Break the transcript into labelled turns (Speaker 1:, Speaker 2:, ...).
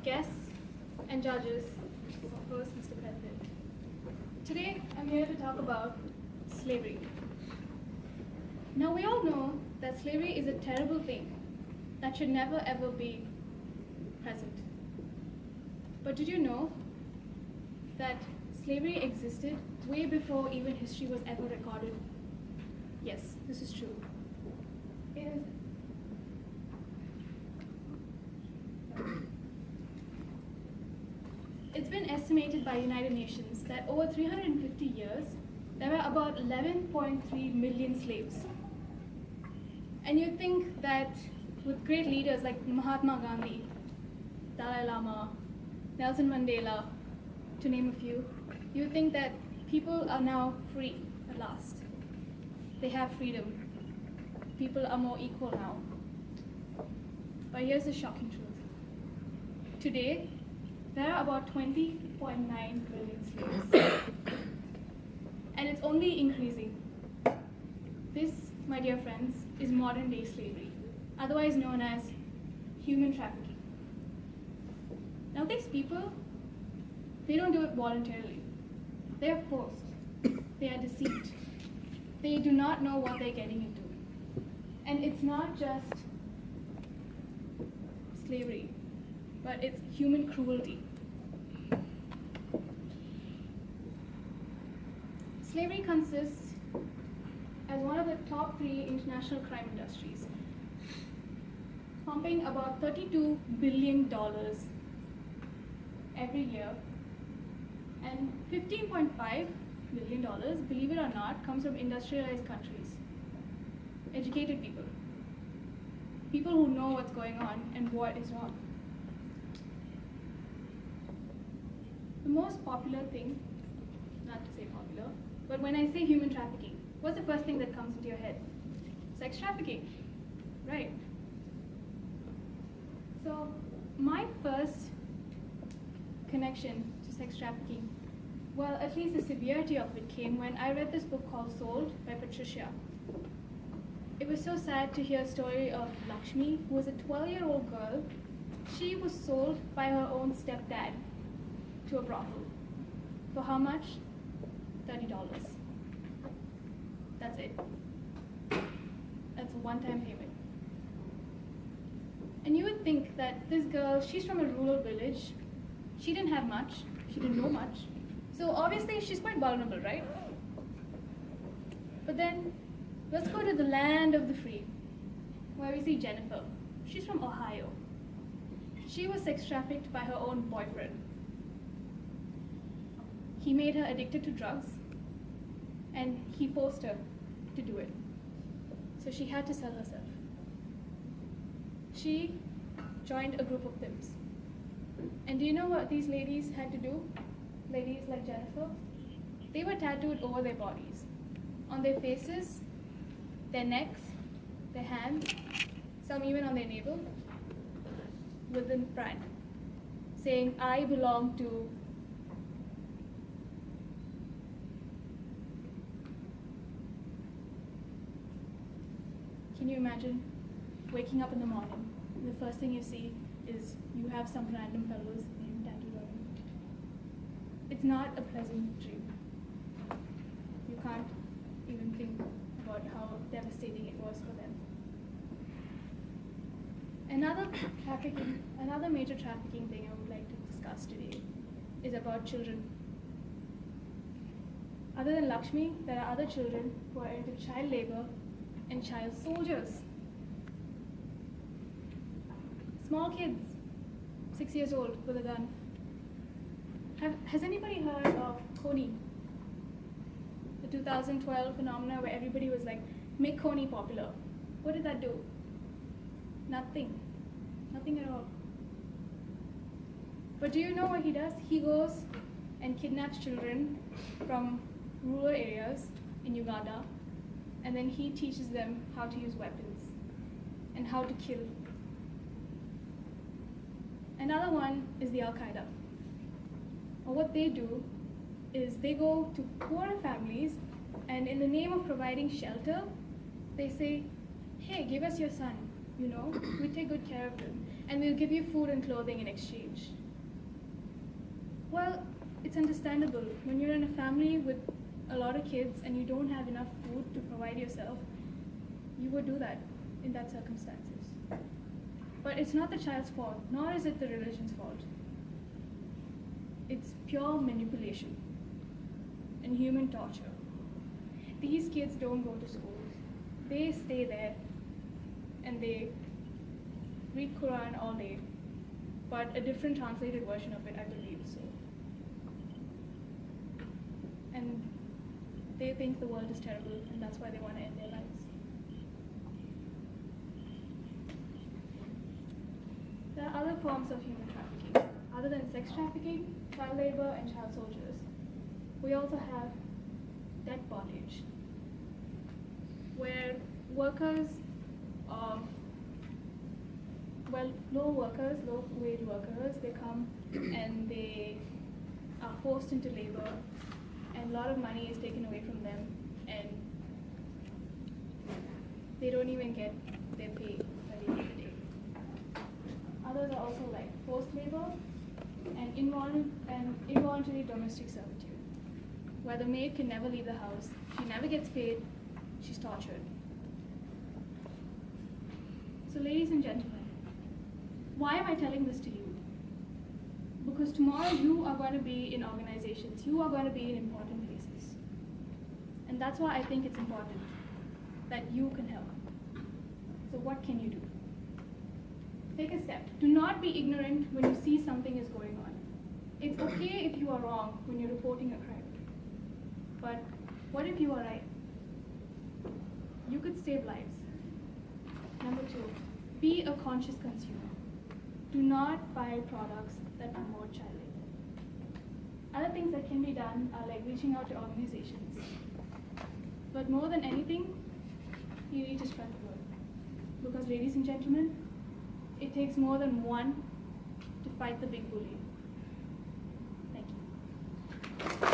Speaker 1: guests and judges, host Mr. President. Today, I'm here to talk about slavery. Now, we all know that slavery is a terrible thing that should never ever be present. But did you know that slavery existed way before even history was ever recorded? Yes, this is true. It's been estimated by United Nations that over 350 years, there were about 11.3 million slaves. And you'd think that with great leaders like Mahatma Gandhi, Dalai Lama, Nelson Mandela, to name a few, you'd think that people are now free at last. They have freedom. People are more equal now. But here's the shocking truth. Today, there are about 20.9 million slaves. And it's only increasing. This, my dear friends, is modern day slavery, otherwise known as human trafficking. Now these people, they don't do it voluntarily. They are forced. They are deceived. They do not know what they're getting into. And it's not just slavery, but it's human cruelty. Slavery consists as one of the top 3 international crime industries, pumping about $32 billion every year, and $15.5 billion, believe it or not, comes from industrialized countries, educated people, people who know what's going on and what is wrong. The most popular thing, not to say popular, but when I say human trafficking, what's the first thing that comes into your head? Sex trafficking, right? So my first connection to sex trafficking, well, at least the severity of it came when I read this book called Sold by Patricia. It was so sad to hear a story of Lakshmi, who was a 12-year-old girl. She was sold by her own stepdad to a brothel. For how much? $30. That's it. That's a one-time payment. And you would think that this girl, she's from a rural village. She didn't have much. She didn't know much. So obviously, she's quite vulnerable, right? But then, let's go to the land of the free, where we see Jennifer. She's from Ohio. She was sex trafficked by her own boyfriend. He made her addicted to drugs, and he forced her to do it. So she had to sell herself. She joined a group of pimps. And do you know what these ladies had to do? Ladies like Jennifer? They were tattooed over their bodies, on their faces, their necks, their hands, some even on their navel, with the brand, saying, I belong to. Can you imagine waking up in the morning, and the first thing you see is you have some random fellow's name tattooed on you? It's not a pleasant dream. You can't even think about how devastating it was for them. Another major trafficking thing I would like to discuss today is about children. Other than Lakshmi, there are other children who are into child labor and child soldiers. Small kids, 6 years old, with a gun. Has anybody heard of Coney? The 2012 phenomena where everybody was like, make Coney popular. What did that do? Nothing. Nothing at all. But do you know what he does? He goes and kidnaps children from rural areas in Uganda, and then he teaches them how to use weapons and how to kill. Another one is the Al-Qaeda. What they do is they go to poorer families, and in the name of providing shelter, they say, hey, give us your son, we take good care of him. and we'll give you food and clothing in exchange. Well, it's understandable. When you're in a family with a lot of kids and you don't have enough food to provide yourself, you would do that in that circumstances. But it's not the child's fault, nor is it the religion's fault. It's pure manipulation and human torture. These kids don't go to schools. They stay there and they read Quran all day, but a different translated version of it, I believe so. And they think the world is terrible, and that's why they want to end their lives. There are other forms of human trafficking. Other than sex trafficking, child labor, and child soldiers, we also have debt bondage, where workers, low-wage workers, they come and they are forced into labor, and a lot of money is taken away from them, and they don't even get their pay at the end of the day. Others are also like forced labor and involuntary domestic servitude, where the maid can never leave the house, she never gets paid, she's tortured. So ladies and gentlemen, why am I telling this to you? Because tomorrow you are going to be in organizations, you are going to be in important places. And that's why I think it's important that you can help. So what can you do? Take a step. Do not be ignorant when you see something is going on. It's okay if you are wrong when you're reporting a crime. But what if you are right? You could save lives. Number 2, be a conscious consumer. Do not buy products that promote child labor. Other things that can be done are like reaching out to organizations. But more than anything, you need to spread the word. Because ladies and gentlemen, it takes more than one to fight the big bully. Thank you.